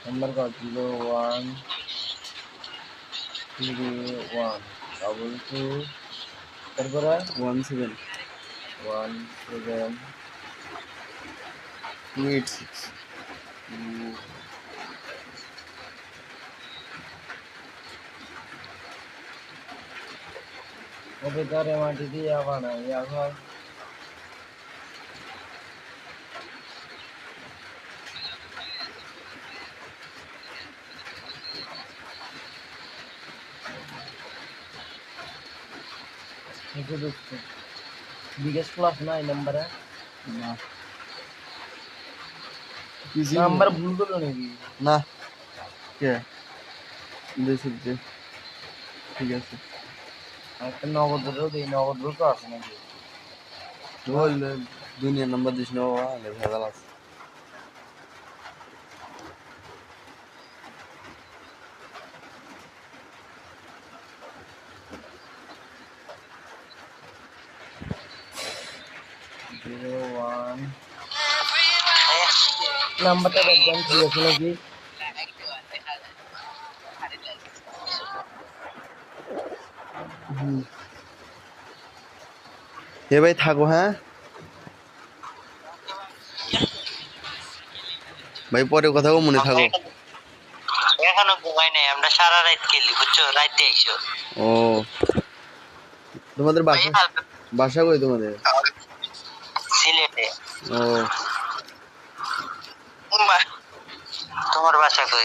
number কত 0131 22 তারপরে 17 286 ওকে তারে মাটি দিয়ে বানাই এখন একটু দেখছি বিগেস ক্লাস না এই নাম্বারে না নাম্বার ভুল করলো নাকি না কে দেশে ঠিক আছে একটা নগদ দিই নগদ তো আছে নাকি ওই দুনিয়ার নাম্বার দিস না বাবা ভেজাল আছে নাম্বারটা একদম ঠিক আছে নাকি হে ভাই থাকো হ্যাঁ ভাই পরে কথা মনে থাকো এখনো ঘুমাই নাই আমরা সারা রাত খেলি বুঝছো রাতে আইসো ও তোমাদের বাসা কই তোমাদের সিলেটে ও তোমার বাসা কই